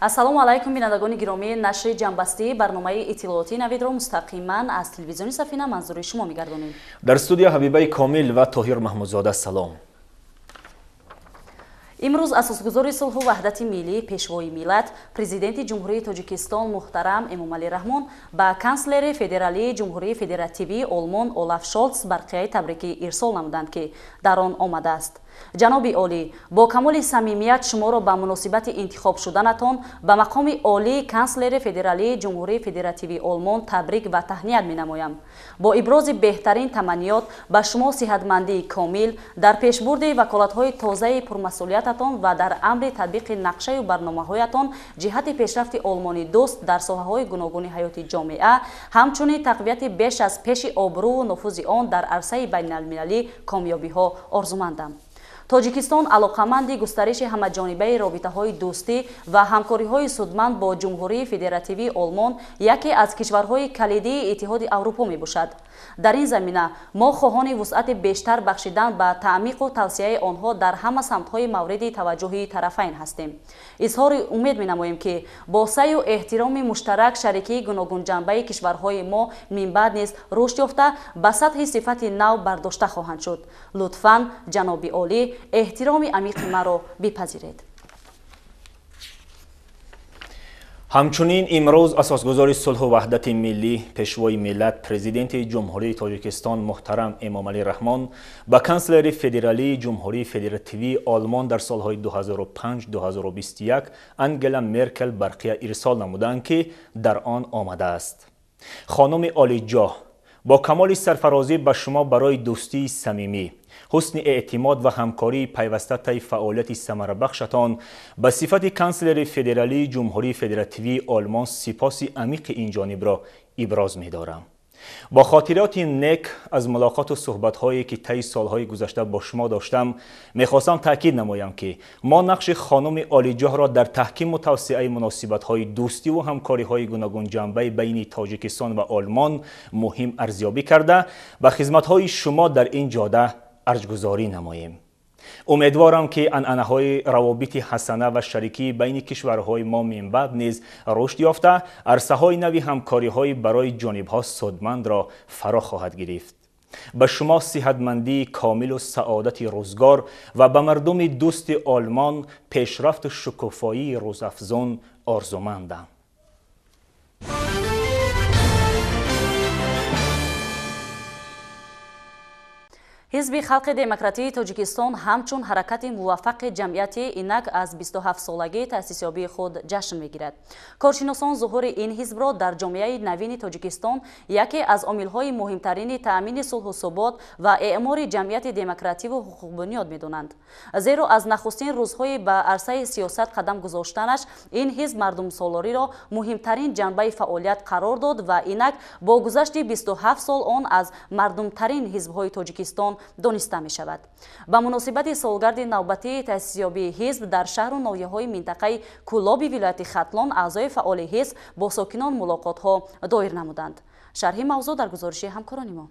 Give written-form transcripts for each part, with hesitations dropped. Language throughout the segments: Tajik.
ассалому алайкум бинандагони гиромӣ. нашри ҷамъбастии барномаи иттилооти навидро мустақиман аз телевизиони Сафина манзури шумо мегардонем. дар студия Ҳабибаи Комил ва Тоҳир Маҳмудзода салом. имрӯз асосгузори сулҳу ваҳдати миллӣ, пешвои миллат, президенти ҷумҳурии Тоҷикистон муҳтарам Эмомалӣ Раҳмон ба канцлери федералии ҷумҳурии федеративии Олмон Олаф Шолц барқияи табрикӣ ирсол намуданд, ки дар он омадааст. ҷаноби олӣ, бо камоли самимият шуморо ба муносибати интихоб шуданатон ба мақоми олии канцлери федералии ҷумҳурии федеративии Олмон табрик ва таҳният менамоям. бо ибрози беҳтарин таманниёт ба шумо сиҳатмандии комил дар пешбурди ваколатҳои тозаи пурмасъулиятатон ва дар амри татбиқи нақшаю барномаҳоятон ҷиҳати пешрафти Олмони дӯст дар соҳаҳои гуногуни ҳаёти ҷомеа, ҳамчунин тақвияти беш аз пеши обрӯву нуфузи он дар арсаи байналмилалӣ комёбиҳо орзумандам. Тоҷикистон алоқаманди густариши ҳамаҷонибаи робитаҳои дӯстӣ ва ҳамкориҳои судманд бо ҷумҳурии федеративии Олмон яке аз кишварҳои калидии Иттиҳоди Аврупо мебошад. дар ин замина мо хоҳони вусъати бештар бахшидан ба таъмиқу тавсияи онҳо дар ҳама самтҳои мавриди таваҷҷӯҳи тарафайн ҳастем. изҳори умед менамоем, ки бо саю эҳтироми муштарак шарикии гуногунҷанбаи кишварҳои мо минбаъд низ рушд ёфта ба сатҳи сифати нав бардошта хоҳанд шуд. лутфан, ҷаноби олӣ, эҳтироми амиқи маро бипазиред. ҳамчунин имрӯз асосгузори сулҳу ваҳдати миллӣ, пешвои миллат, президенти ҷумҳурии Тоҷикистон муҳтарам Эмомалӣ Раҳмон ба канцлери федералии ҷумҳурии федеративии Олмон дар солҳои 2005-2021 Ангела Меркел барқия ирсол намуданд, ки дар он омадааст. хонуми олиҷоҳ, бо камоли сарфарозӣ ба шумо барои дӯстии самимӣ, ҳусни эътимод ва ҳамкории пайвастатаи фаъолияти самарабахшатон ба сифати канцлери федералии ҷумҳурии федеративии Олмон сипоси амиқи инҷонибро иброз медорам. бо хотироти нек аз мулоқоту суҳбатҳое ки таи солҳои гузашта бо шумо доштам, мехостам таъкид намоям, ки мо нақши хонуми олиҷоҳро дар таҳкиму тавсеаи муносибатҳои дӯстиву ҳамкориҳои гуногунҷанбаи байни Тоҷикистон ва Олмон муҳим арзёбӣ карда ба хизматҳои шумо дар ин ҷода арҷгузорӣ намоем. умедворам, ки анъанаҳои равобити ҳасана ва шарикии байни кишварҳои мо минбаъд низ рушд ёфта, арсаҳои нави ҳамкориҳои барои ҷонибҳо судмандро фаро хоҳад гирифт. ба шумо сиҳатмандии комилу саодати рӯзгор ва ба мардуми дӯсти Олмон пешрафту шукуфоии рӯзафзун орзумандам. ҳизби халқи демократии Тоҷикистон ҳамчун ҳаракати муваффақи ҷамъияти инак аз 27-солагии таъсисёбии худ ҷашн мегирад. коршиносон зуҳури ин ҳизбро дар ҷомеаи навини Тоҷикистон яке аз омилҳои муҳимтарини таъмини сулҳу субот ва эъмори ҷамъияти демокративу ҳуқуқбунёд медонанд. зеро аз нахустин рӯзҳои ба арсаи сиёсат қадам гузоштанаш ин ҳизб мардумсолориро муҳимтарин ҷанбаи фаъолият қарор дод ва инак бо гузашти 27 сол он аз мардумтарин ҳизбҳои Тоҷикистон дониста мешавад. ба муносибати солгарди навбатии таъсисёбии ҳизб дар шаҳру ноҳияҳои минтақаи Кӯлоби вилояти Хатлон аъзои фаъоли ҳизб бо сокинон мулоқотҳо доир намуданд. шарҳи мавзӯъ дар гузориши ҳамкорони мо.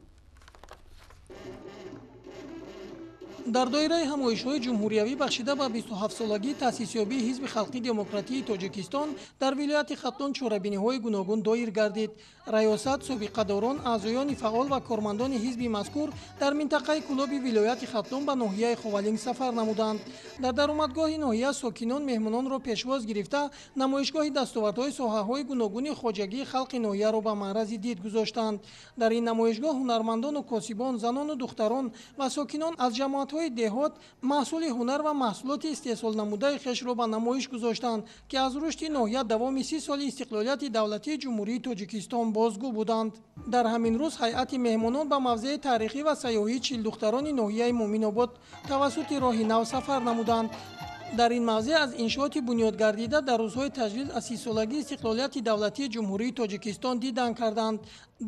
дар доираи ҳамоишҳои ҷумҳуриявӣ бахшида ба 27-солагии таъсисёбии ҳизби халқи демократии Тоҷикистон дар вилояти Хатлон чорабиниҳои гуногун доир гардид. раёсат, собиқадорон, аъзоёни фаъол ва кормандони ҳизби мазкур дар минтақаи Кӯлоби вилояти Хатлон ба ноҳияи Ховалинг сафар намуданд. дар даромадгоҳи ноҳия сокинон меҳмононро пешвоз гирифта, намоишгоҳи дастовардҳои соҳаҳои гуногуни хоҷагии халқи ноҳияро ба маърази дид гузоштанд. дар ин намоишгоҳ ҳунармандону косибон, занону духтарон ва сокинон аз ҷамоатҳои деҳот маҳсули ҳунар ва маҳсулоти истеҳсолнамудаи хешро ба намоиш гузоштанд, ки аз рушди ноҳия давоми 30 соли истиқлолияти давлатии ҷумҳурии Тоҷикистон бозгӯ буданд. дар ҳамин рӯз ҳайати меҳмонон ба мавзеи таърихӣ ва сайёҳии чилдухтарони ноҳияи Муъминобод тавассути роҳи нав сафар намуданд. дар ин мавзеъ аз иншооти бунёдгардида дар рӯзҳои таҷлил аз 30-солагии истиқлолияти давлатии ҷумҳурии Тоҷикистон дидан карданд.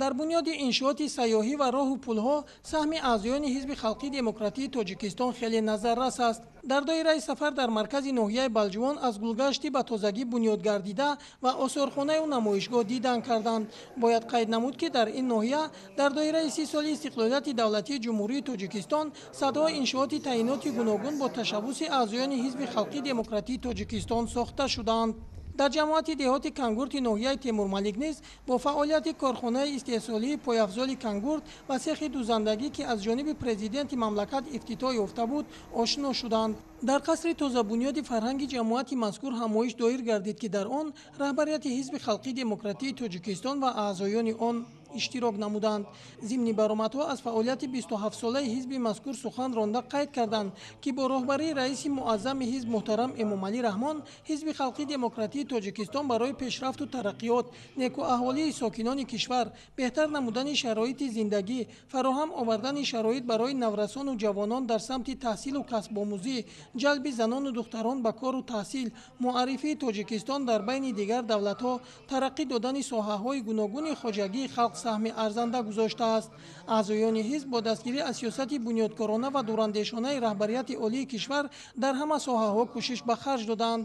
дар бунёди иншооти сайёҳӣ ва роҳу пулҳо саҳми аъзоёни ҳизби халқи демократии Тоҷикистон хеле назаррас аст. дар доираи сафар дар маркази ноҳияи Балҷувон аз гулгашти ба тозагӣ бунёдгардида ва осорхонаи намоишгоҳ дидан карданд. бояд қайд намуд, ки дар ин ноҳия дар доираи 30 соли истиқлолияти давлатии ҷумҳурии Тоҷикистон садои иншооти таъиноти гуногун бо ташаббуси аъзоёни ҳизби халқи демократии Тоҷикистон сохта шуданд. дар ҷамоати деҳоти Кангурти ноҳияи Темурмалик низ бо фаъолияти корхонаи истеҳсолии пойафзоли Кангурт ва сехи дузандагӣ ки аз ҷониби президенти мамлакат ифтитоҳ ёфта буд ошно шуданд. дар қасри тозабунёди фарҳанги ҷамоати мазкур ҳамоиш доир гардид ки дар он раҳбарияти ҳизби халқии демократии Тоҷикистон ва аъзоёни он иштирок намуданд. зимни баромадҳо аз фаъолияти 27-солаи ҳизби мазкур сухан ронда қайд карданд ки бо роҳбарии раиси муаззами ҳизб муҳтарам Эмомалӣ Раҳмон ҳизби халқии демократии Тоҷикистон барои пешрафту тараққиёт, некуаҳволии сокинони кишвар, беҳтар намудани шароити зиндагӣ, фароҳам овардани шароит барои наврасону ҷавонон дар самти таҳсилу касбомӯзӣ, ҷалби занону духтарон ба кору таҳсил, муаррифии Тоҷикистон дар байни дигар давлатҳо, тараққӣ додани соҳаҳои гуногуни хоҷагии халқ саҳми арзанда гузоштааст. аъзоёни ҳизб бо дастгирӣ аз сиёсати бунёдкорона ва дурандешонаи раҳбарияти олии кишвар дар ҳама соҳаҳо кӯшиш ба харҷ доданд.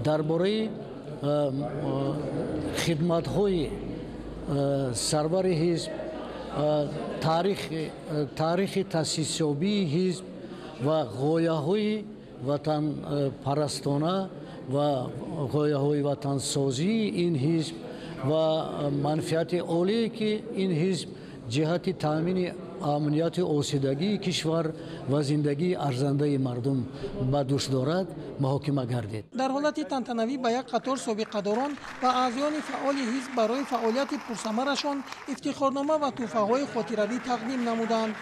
дар бораи хидматҳои сарвари ҳизб, таърихи таъсисёбии ҳизб ва ғояҳои ватанпарастона ва ғояҳои ватансозии ин ҳизб ва манфиати олие ки ин ҳизб ҷиҳати таъмини амнияти осидагии кишвар ва зиндагии арзандаи мардум ба дӯш дорад муҳокима гардид. дар ҳолати тантанавӣ ба як қатор собиқадорон ва аъзоёни фаъоли ҳизб барои фаъолияти пурсамарашон ифтихорнома ва тӯҳфаҳои хотиравӣ тақдим намуданд.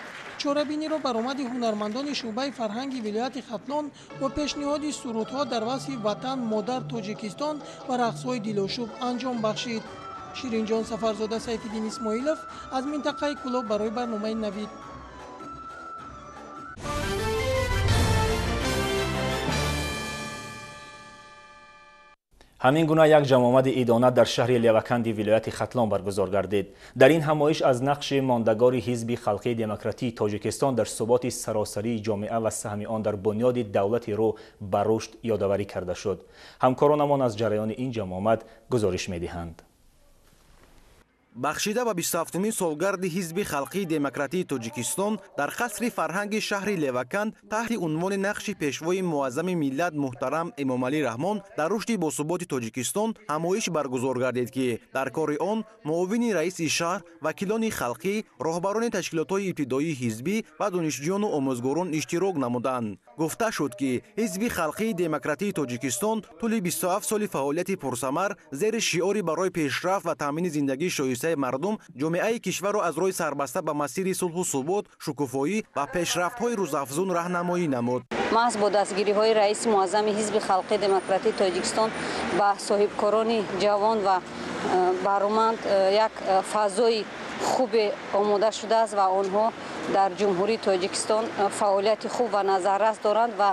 чорабиниро баромади ҳунармандони шӯъбаи фарҳанги вилояти Хатлон бо пешниҳоди сурудҳо дар васфи ватан, модар, Тоҷикистон ва рақсҳои дилошӯб анҷом бахшид. ширинҷон Сафарзода, Сайфиддин Исмоилов аз минтақаи Кӯлоб барои барномаи Навид. ҳамин гуна як ҷамъомади идона дар шаҳри леваканди вилояти Хатлон баргузор гардид. дар ин ҳамоиш аз нақши мондагори ҳизби халқии демократии Тоҷикистон дар суботи саросарии ҷомеа ва саҳми он дар бунёди давлати рӯ ба рушд ёдоварӣ карда шуд. ҳамкоронамон аз ҷараёни ин ҷамъомад гузориш медиҳанд. бахшида ба 27-мин солгарди ҳизби халқии демократии Тоҷикистон дар қасри фарҳанги шаҳри Леваканд таҳти унвони нақши пешвои муаззами миллат муҳтарам Эмомалӣ Раҳмон дар рушди босуботи Тоҷикистон ҳамоиш баргузор гардид ки дар кори он муовини раиси шаҳр, вакилони халқӣ, роҳбарони ташкилотҳои ибтидоии ҳизбӣ ва донишҷӯёну омӯзгорон иштирок намуданд. гуфта шуд ки ҳизби халқии демократии Тоҷикистон тӯли 27 соли фаъолияти пурсамар зери шиори барои пешрафт ва таъмини зиндагии шоистаи мардум ҷомеаи кишварро аз роҳи сарбаста ба масири сулҳу субот, шукуфоӣ ва пешрафтҳои рӯзафзун раҳнамоӣ намуд. маҳз бо дастгириҳои раиси муаззами ҳизби халқии демократии Тоҷикистон ба соҳибкорони ҷавон ва бароманд як фазои хубе омода шудааст ва онҳо дар ҷумҳурии Тоҷикистон фаъолияти хуб ва назаррас доранд ва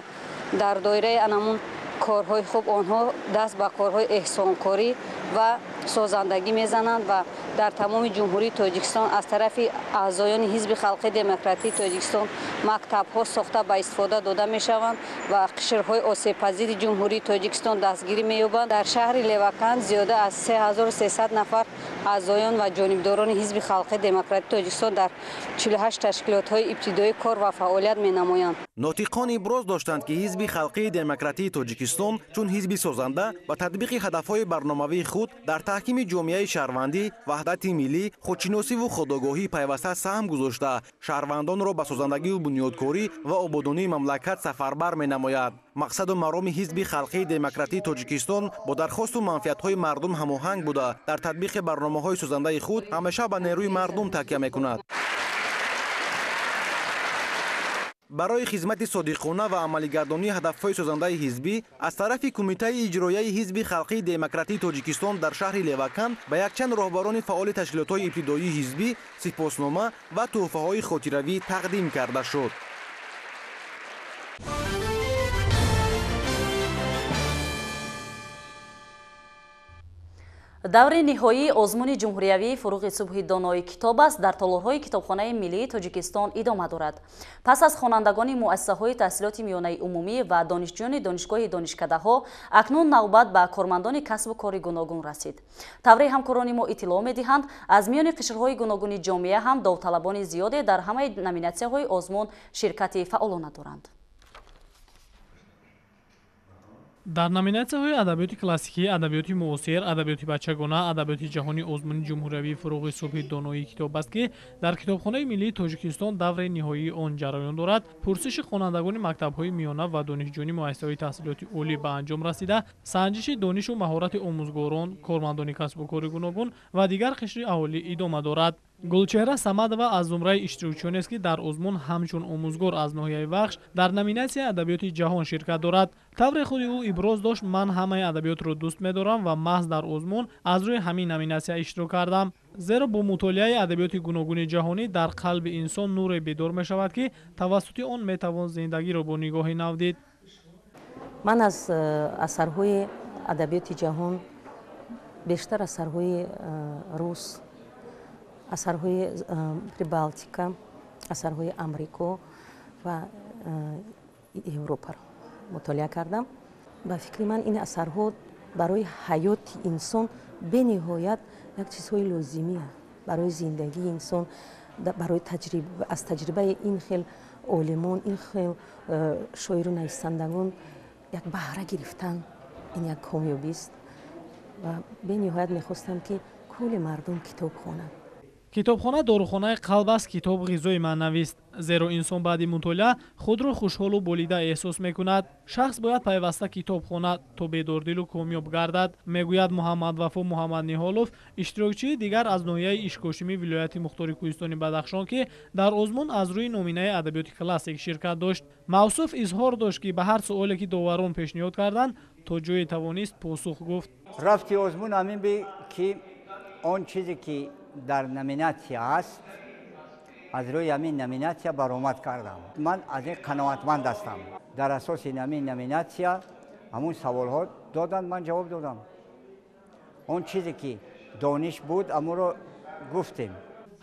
дар доираи анамун корҳои хуб онҳо даст ба корҳои эҳсонкорӣ ва созандагӣ мезананд ва дар тамоми ҷумҳурии Тоҷикистон аз тарафи аъзоёни ҳизби халқии демократии Тоҷикистон мактабҳо сохта ба истифода дода мешаванд ва қишрҳои осебпазири ҷумҳурии Тоҷикистон дастгирӣ меёбанд. дар шаҳри Леваканд зиёда аз 3300 нафар аъзоён ва ҷонибдорони ҳизби халқии демократии Тоҷикистон дар 48 ташкилотҳои ибтидоӣ кор ва фаъолият менамоянд. нотиқон иброз доштанд ки ҳизби халқии демократии Тоҷикистон чун ҳизби созанда ба татбиқи ҳадафҳои барномавии худ дар таҳкими ҷомеаи шаҳрвандӣ, ваҳдати миллӣ, худшиносиву худогоҳӣ пайваста саҳм гузошта шаҳрвандонро ба созандагию бунёдкорӣ ва ободонии мамлакат сафарбар менамояд. мақсаду мароми ҳизби халқии демократии Тоҷикистон бо дархосту манфиатҳои мардум ҳамоҳанг буда дар татбиқи барномаҳои созандаи худ ҳамеша ба нерӯи мардум такя мекунад. барои хизмати содиқона ва амалигардонии ҳадафҳои созандаи ҳизбӣ аз тарафи Кумитаи иҷроияи ҳизби халқии демократии Тоҷикистон дар шаҳри Леваканд ба якчанд роҳбарони фаъоли ташкилотҳои ибтидоии ҳизбӣ сипоснома ва тӯҳфаҳои хотиравӣ тақдим карда шуд. даври ниҳоии озмуни ҷумҳуриявии фуруғи субҳи донои китоб аст дар толорҳои китобхонаи миллии Тоҷикистон идома дорад. пас аз хонандагони муассисаҳои таҳсилоти миёнаи умумӣ ва донишҷӯёни донишгоҳи донишкадаҳо акнун навбат ба кормандони касбу кори гуногун расид. тавре ҳамкорони мо иттилоъ медиҳанд, аз миёни қишрҳои гуногуни ҷомеа ҳам довталабони зиёде дар ҳамаи номинатсияҳои озмун ширкати фаъолона доранд. дар номинатсияҳои адабиёти классикӣ, адабиёти муосир, адабиёти бачагона, адабиёти ҷаҳонӣ озмуни ҷумҳуриявии фуруғи субҳи доноӣ китоб аст ки дар Китобхонаи миллии Тоҷикистон даври ниҳоии он ҷараён дорад. Пурсиши хонандагони мактабҳои миёна ва донишҷӯёни муассисаҳои таҳсилоти олӣ ба анҷом расида, санҷиши донишу маҳорати омӯзгорон, кормандони касбу кори гуногун ва дигар қишри аҳолӣ идома дорад. Гулчеҳра Самадова аз зумраи иштирокчиёнест ки дар озмун ҳамчун омӯзгор аз ноҳияи Вахш дар номинатсияи адабиёти ҷаҳон ширкат дорад. Тавре худи ӯ иброз дошт: ман ҳамаи адабиётро дӯст медорам ва маҳз дар озмун аз рӯи ҳамин номинатсия иштирок кардам. Зеро бо мутолиаи адабиёти гуногуни ҷаҳонӣ дар қалби инсон нуре бедор мешавад ки тавассути он метавон зиндагиро бо нигоҳи нав дид. ман аз асарҳои адабиёти ҷаҳон бештар асарҳои рус, асарҳои Прибалтика, асарҳои Амрико ва Европаро мутолиа кардам. ба фикри ман ин асарҳо барои ҳаёти инсон бениҳоят як чизҳои лозимия барои зиндагии инсон, барои аз таҷрибаи ин хел олимон, ин хел шоиру нависандагон як баҳра гирифтан ин як комёбист ва бениҳоят мехостам ки кулли мардум китоб хонанд. Китобхона дорухонаи қалб аст, китоб ғизои маънавист. Зеро инсон баъди мутолиа худро хушҳолу болида эҳсос мекунад. Шахс бояд пайваста китоб хонад то бедордилу комёб гардад, мегӯяд Муҳаммадвафо Муҳаммадниҳолов, иштирокчии дигар аз ноҳияи Ишкошимӣ вилояти Мухтори Кӯҳистони Бадахшон, ки дар озмун аз рӯи номинаи адабиёти классик ширкат дошт. Мавсуф изҳор дошт ки ба ҳар суоле ки доварон пешниҳод карданд, то ҷое тавонист посух гуфт. рафти озмун ҳамин би ки он чизе ки дар номинатсия аст, аз рӯи ҳамин номинатсия баромад кардам. Ман аз ин қаноатманд ҳастам. Дар асоси ҳамин номинатсия ҳамун саволҳо доданд, ман ҷавоб додам. Он чизе ки дониш буд, амуро гуфтем.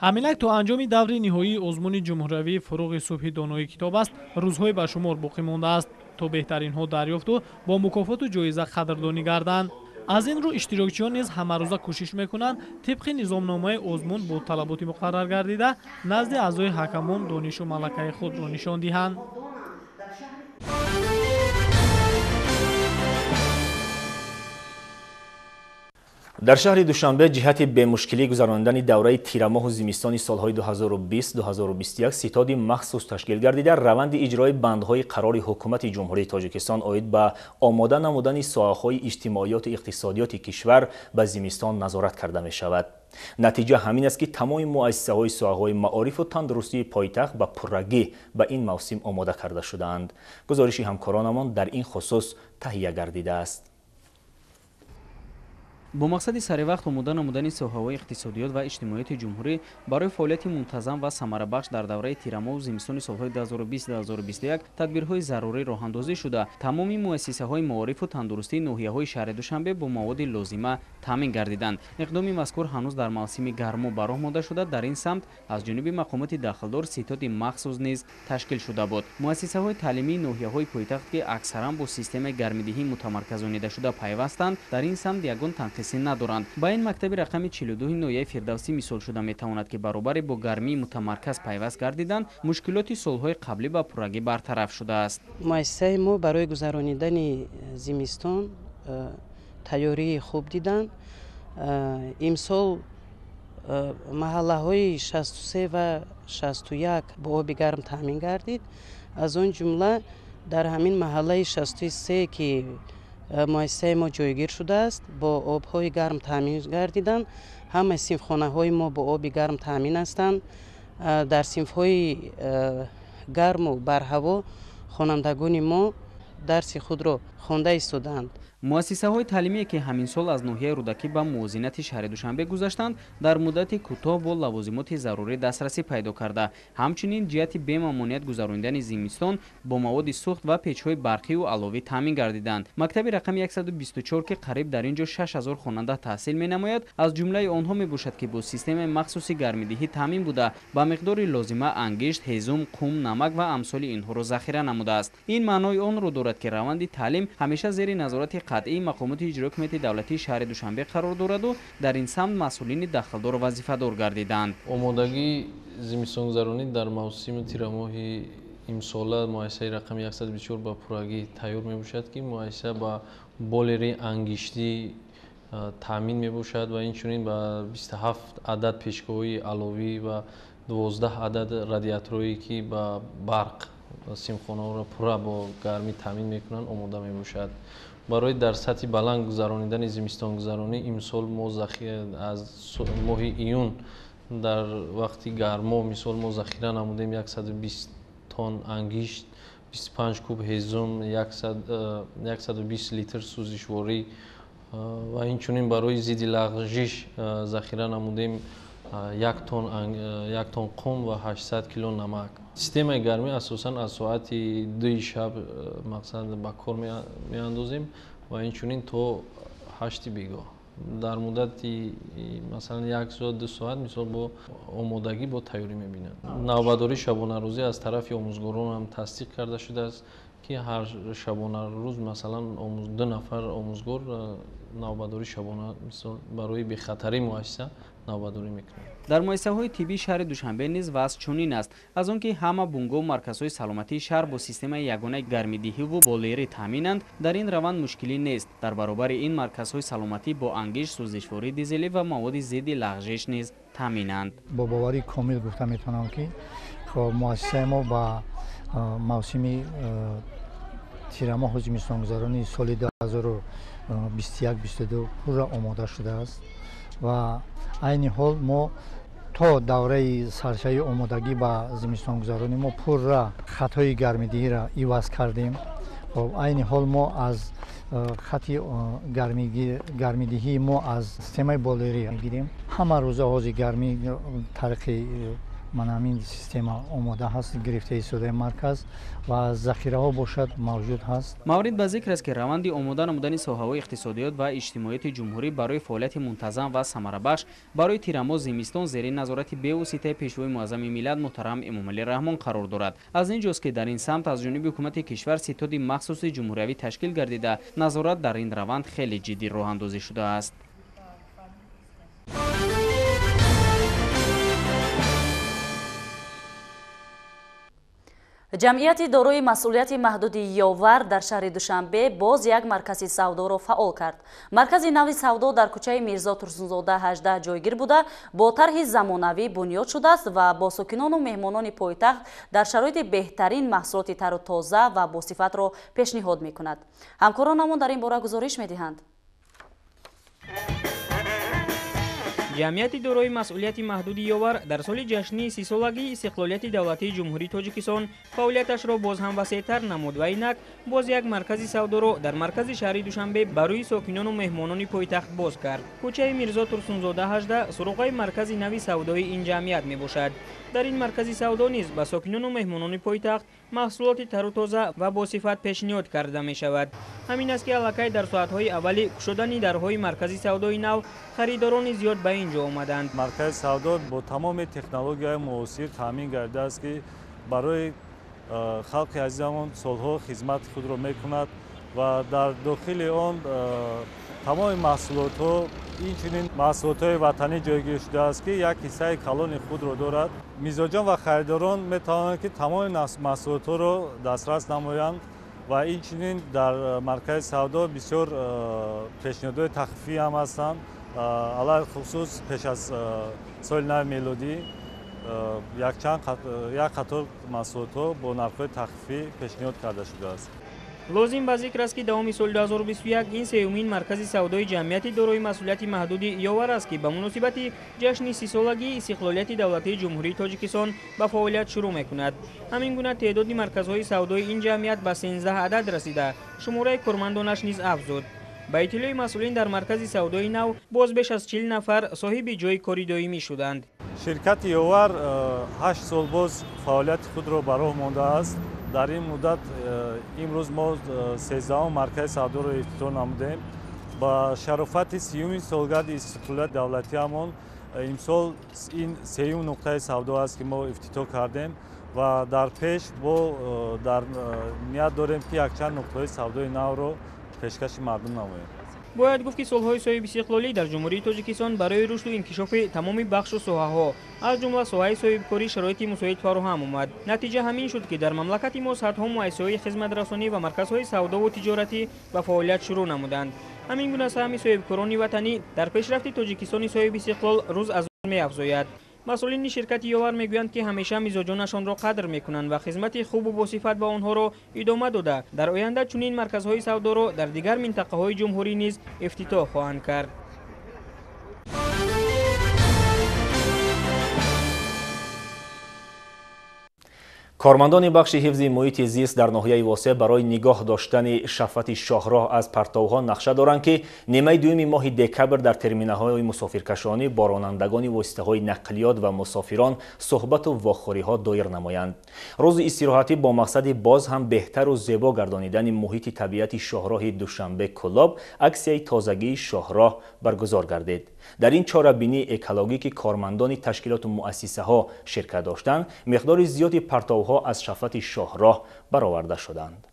ҳаминак то анҷоми даври ниҳоии озмуни ҷумҳуриявии фуруғи субҳи доноӣ китоб аст, рӯзҳои ба шумор боқӣ мондааст то беҳтаринҳо дарёфту бо мукофоту ҷоиза қадрдонӣ гарданд. аз ин рӯ иштирокчиён низ ҳамарӯза кӯшиш мекунанд тибқи низомномаи озмун бо талаботи муқаррар гардида назди аъзои ҳакамон донишу малакаи худро нишон диҳанд. дар шаҳри Душанбе ҷиҳати бемушкилӣ гузарондани давраи тирамоҳу зимистони солҳои 2020-2021 ситоди махсус ташкил гардида раванди иҷрои бандҳои қарори ҳукумати ҷумҳурии Тоҷикистон оид ба омода намудани соҳаҳои иҷтимоиёту иқтисодиёти кишвар ба зимистон назорат карда мешавад. натиҷа ҳамин аст ки тамоми муассисаҳои соҳаҳои маорифу тандурустии пойтахт ба пуррагӣ ба ин мавсим омода карда шудаанд. гузориши ҳамкоронамон дар ин хусус таҳия гардидааст. бо мақсади саривақт омода намудани соҳаҳои иқтисодиёт ва иҷтимоияти ҷумҳурӣ барои фаъолияти мунтазам ва самарабахш дар давраи тирамоҳу зимистони солҳои 2020-2021 тадбирҳои зарурӣ роҳандозӣ шуда тамоми муассисаҳои маорифу тандурустии ноҳияҳои шаҳри Душанбе бо маводи лозима таъмин гардиданд. иқдоми мазкур ҳанӯз дар мавсими гармо ба роҳ монда шуда дар ин самт аз ҷониби мақомоти дахлдор ситоди махсус низ ташкил шуда буд. муассисаҳои таълимии ноҳияҳои пойтахт ки аксаран бо системаи гармидиҳӣ мутамарказонида шуда пайвастанд, дар ин самт ягон танқиси надоранд. ба ин мактаби рақами 42 ноҳияи Фирдавсӣ мисол шуда метавонад ки баробари бо гармии мутамарказ пайваст гардидан мушкилоти солҳои қаблӣ ба пуррагӣ бартараф шудааст. муассисаи мо барои гузаронидани зимистон тайёрии хуб диданд. имсол маҳаллаҳои 63 ва 61 бо оби гарм таъмин гардид. аз он ҷумла дар ҳамин маҳаллаи 63 ки муассисаи мо ҷойгир шудааст бо обҳои гарм таъмин гардиданд. ҳамаи синфхонаҳои мо бо оби гарм таъмин ҳастанд. дар синфҳои гарму барҳаво хонандагони мо дарси худро хонда истоданд. муассисаҳои таълимие ки ҳамин сол аз ноҳияи рӯдакӣ ба мувозинати шаҳри Душанбе гузаштанд, дар муддати кӯтоҳ бо лавозимоти зарурӣ дастрасӣ пайдо карда, ҳамчунин ҷиҳати бемамоният гузарондани зимистон бо маводи сӯхт ва печҳои барқию аловӣ таъмин гардиданд. мактаби рақами 124 ки қариб дар ин ҷо 6000 хонанда таҳсил менамояд, аз ҷумлаи онҳо мебошад ки бо системаи махсуси гармидиҳӣ таъмин буда ба миқдори лозима ангишт, ҳезум, қум, намак ва амсоли инҳоро захира намудааст. ин маънои онро дорад ки раванди таълим ҳамеша зери назорати қатъии мақомоти иҷрои ҳукумати давлатии шаҳри Душанбе қарор дораду дар ин самт масъулини дахлдор вазифадор гардиданд. омодагии зимистонгузаронӣ дар мавсими тирамоҳи имсола муайсаи рақами 124 ба пуррагӣ тайёр мебошад ки муайса ба болери ангиштӣ таъмин мебошад ва инчунин ба 27 адад пешгоҳои аловӣ ва 12 адад радиаторҳое ки ба барқ симхонаҳоро пурра бо гармӣ таъмин мекунанд омода мебошад. барои дар сатҳи баланд гузаронидани зимистонгузаронӣ имсол мо аз моҳи июн дар вақти гармо мисол мо захира намудем 120 тонн ангишт, 25 куб ҳезум, 120 литр сӯзишворӣ ва инчунин барои зидди лағжиш захира намудем 1 тонн қум ва 800 кило намак. Системаи гармӣ асосан аз соати 2 шаб мақсад ба кор меандозем ва инчунин то 8 бегоҳ. дар муддати масалан 1 соат 2 соат мисол бо омодагӣ бо тайёрӣ мебинанд. Навбатдории шабонарӯзӣ аз тарафи омӯзгорон ҳам тасдиқ карда шудааст ки ҳар шабонарӯз масалан 2 нафар омӯзгор навбатдории шабона мисол барои бехатарии муассиса навбатдорӣ мекунанд. дар муассисаҳои тиббии шаҳри душанбе низ вазъ чунин аст. аз он ки ҳама бунгоҳу марказҳои саломатии шаҳр бо системаи ягонаи гармидиҳиву болерӣ таъминанд, дар ин раванд мушкилӣ нест. дар баробари ин марказҳои саломатӣ бо ангишт, сӯзишворӣ дизелӣ ва маводи зидди лағжиш низ таъминанд. бо боварӣ комил гуфта метавонам ки муассисаи мо ба мавсими тирамоҳу зимистонгузаронии соли 2021-22 пурра омода шудааст ва айни ҳол мо то давраи саршаи омодагӣ ба зимистонгузаронӣ мо пурра хатҳои гармидиҳиро иваз кардем. айни ҳол мо аз хати гармидиҳии мо аз системаи болерӣ мегирем. ҳама рӯза ҳози гармӣ тариқи манамин система омода ҳаст, гирифта истодаи марказ ва захираҳо бошад мавҷуд ҳаст. маврид ба зикр аст ки раванди омода намудани соҳаҳои иқтисодиёт ва иҷтимоияти ҷумҳурӣ барои фаъолияти мунтазам ва самарабахш барои тирамоҳ зимистон зери назорати бевоситаи пешвои муаззами миллат муҳтарам Эмомалӣ Раҳмон қарор дорад. аз ин ҷост ки дар ин самт аз ҷониби ҳукумати кишвар ситоди махсуси ҷумҳуриявӣ ташкил гардида, назорат дар ин раванд хеле ҷиддӣ роҳандозӣ шудааст. ҷамъияти дорои масъулияти маҳдуди Ёвар дар шаҳри Душанбе боз як маркази савдоро фаъол кард. Маркази нави савдо дар кӯчаи Мирзо Турсунзода 18 ҷойгир буда бо тарҳи замонавӣ бунёд шудааст ва бо сокинону меҳмонони пойтахт дар шароити беҳтарин маҳсулоти тару тоза ва босифатро пешниҳод мекунад. ҳамкоронамон дар ин бора гузориш медиҳанд. ҷамъияти дорои масъулияти маҳдуди Ёвар дар соли ҷашнии 30-солагии истиқлолияти давлатии ҷумҳурии Тоҷикистон фаъолияташро боз ҳам васеътар намуд ва инак боз як маркази савдоро дар маркази шаҳри Душанбе барои сокинону меҳмонони пойтахт боз кард. кӯчаи Мирзо Турсунзода 18 суруғаи маркази нави савдои ин ҷамъият мебошад. дар ин маркази савдо низ ба сокинону меҳмонони пойтахт маҳсулоти тару тоза ва босифат пешниҳод карда мешавад. ҳамин аст ки аллакай дар соатҳои аввали кушодани дарҳои маркази савдои нав харидорони зиёд ба ин ҷо омаданд. маркази савдо бо тамоми технологияи муосир таъмин гардидааст ки барои халқи азизамон солҳо хизмати худро мекунад ва дар дохили он тамоми маҳсулотҳо инчунин маҳсулотҳои ватанӣ ҷойгир шудааст ки як ҳиссаи калони худро дорад. мизоҷон ва харидорон метавонанд ки тамоми маҳсулотҳоро дастрас намоянд ва инчунин дар маркази савдо бисёр пешниҳодҳои тахфифӣ ҳам ҳастанд. алахусус пеш аз соли нави мелодӣ як қатор маҳсулотҳо бо нархҳои тахфифӣ пешниҳод карда шудааст. лозим ба зикр аст ки давоми соли 2021 ин сеюмин маркази савдои ҷамъияти дорои масъулияти маҳдуди Ёвар аст ки ба муносибати ҷашни 30-солагии истиқлолияти давлатии ҷумҳурии Тоҷикистон ба фаъолият шурӯъ мекунад. ҳамин гуна теъдоди марказҳои савдои ин ҷамъият ба 13 адад расида, шумораи кормандонаш низ афзуд. ба иттилои масъулин дар маркази савдои нав боз беш аз 40 нафар соҳиби ҷойи кори доимӣ шуданд. ширкати Ёвар 8 сол боз фаъолияти худро ба роҳ мондааст. дар ин муддат имрӯз мо 13 маркази савдоро ифтитоҳ намудем. ба шарофати 30 солгарди истиқлолияти давлатиамон имсол ин 3 нуқтаи савдо аст ки мо ифтитоҳ кардем ва дар пеш бо дар ният дорем ки якчанд нуқтаҳои савдои навро пешкаши мардум намоем. باید گفت که صلح‌های صاحب استقلالی در جمهوری تاجیکستان برای رشد و انکشاف تمام بخش و ساحه‌ها از جمله ساحه صاحبکاری شرایط مساعد فراهم آمد. نتیجه همین شد که در مملکت ما صدها مؤسسه‌های خدمت رسانی و مرکزهای سودا و تجارتی به فعالیت شروع نمودند. همین گونه سهم صاحبکاران وطنی در پیشرفت تاجیکستان صاحب استقلال روز از روز می‌افزاید. مسئولین شرکت یاور میگویند که همیشه مزاجانشان را قدر میکنند و خدمت خوب و باصفت به آنها را ادامه داده در آینده چنین مرکزهای سودا را در دیگر منطقه‌های جمهوری نیز افتتاح خواهند کرد. کارمندان بخش حفظ محیط زیست در ناحیه واسع برای نگاه داشتن شفت شاهراه از پرتوها نقشه دارند که نیمه دوم ماه دکبر در ترمینال‌های مسافرکشانی با رانندگان واسطه‌های نقلیات و مسافران صحبت و واخوری‌ها دایر نمایند. روز استراحتی با مقصد باز هم بهتر و زیبا گردانیدن محیط طبیعتی شاهراه دوشنبه کلاب اکسیه تازگی شاهراه برگزار گردید. در این چاره‌بینی اکولوژیکی کارمندان تشکیلات و مؤسسه‌ها شرکت داشتند، مقدار زیادی پرتوها از شفت شاهراه برآورده شدند.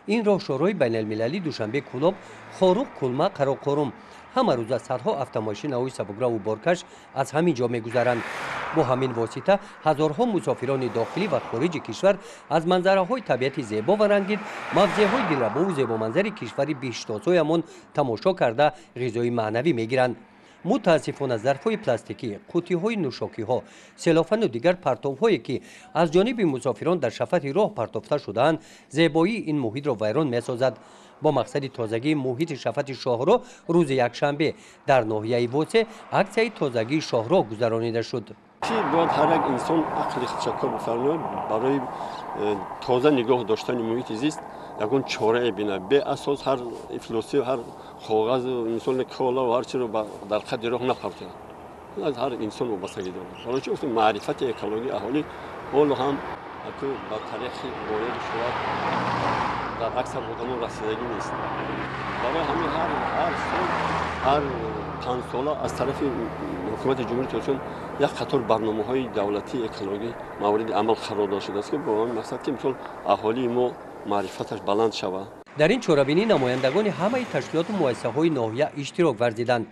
این راهشوهای بین المللی دوشنبه کلاب خاروق کلمه قراقرم همه روز صدها автомاشین های سبکرو و بارکش از همین جا می‌گذرند. با همین واسطه هزارها مسافران داخلی و خارج کشور از منظره‌های طبیعتی زیبا و رنگین، موضع‌های دلربا و زیبا منظری کشوری بیشتازهایمان تماشا کرده غذای معنوی می‌گیرند. متاسفانه ظرف‌های پلاستیکی، قوطی‌های نوشاکی‌ها، سلافن و دیگر پرتوهایی که از جانب مسافران در شفت راه پرتافته شده‌اند، زیبایی این محیط را ویران می‌سازد. با مقصد تازگی محیط شفت شاهراه روز یکشنبه در ناحیه واسع اکسیه تازگی شاهراه گذرانیده شد. باید هر یک انسان عقل خودشکار بفرماید برای تازه نگاه داشتن محیط زیست یکون چاره بینه. به اساس هر افلاسی و هر کاغذ مثل کالا و هر چی رو در خط راه نپرته. از هر انسان وابستگی داره. حالا چه گفتم معرفت اکولوژی اهالی حالا هم که با تاریخ باید شود در اکثر آدمان رسیدگی نیست. برای همین هر سال هر 5 ساله از طرف حکومت جمهوری تاجیکستان یک قطار برنامه‌های دولتی اکولوژی مورد عمل قرار داده شده است که با این مقصد که مثلا اهالی ما معرفتش بلند شود. در این چاره‌بینی نمایندگان همه تشکیلات و مؤسسه‌های ناحیه اشتراک ورزیدند.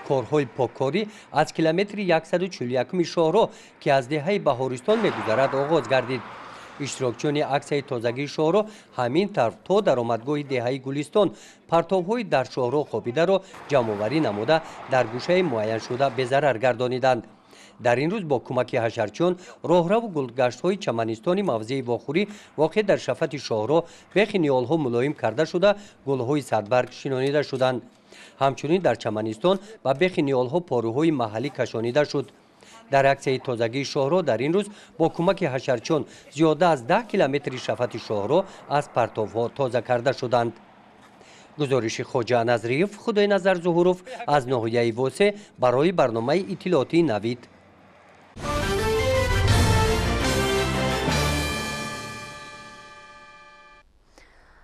کارهای پاککاری از کیلومتر 141 شاهراه که از دهه بهارستان می‌گذرد آغاز گردید. اشتراکچیان اکسیه تازگی شاهراه همین طرف تا درآمدگاه دهه گلستان پرتوهای در شاهراه خوابیده را جمع‌آوری نموده در گوشه معین شده به ضرر گردانیدند. در این روز با کمک حشرچیان راهرو و گلگشت‌های چمنستانی موضع واخوری واقع در شفت شاهراه به خیال‌ها ملایم کرده شده گل‌های صدبرگ شنانیده شدند. همچنین در چمنستان و به خیال‌ها پاروهای محلی کشانیده شد. در اکسیه تازگی شاهراه در این روز با کمک حشرچیان زیاده از 10 کیلومتر شفت شاهراه از پرتوها تازه کرده شدند. گزارش خواجه نظریف خدای نظر ظهوروف از ناحیه واسع برای برنامه اطلاعاتی نوید.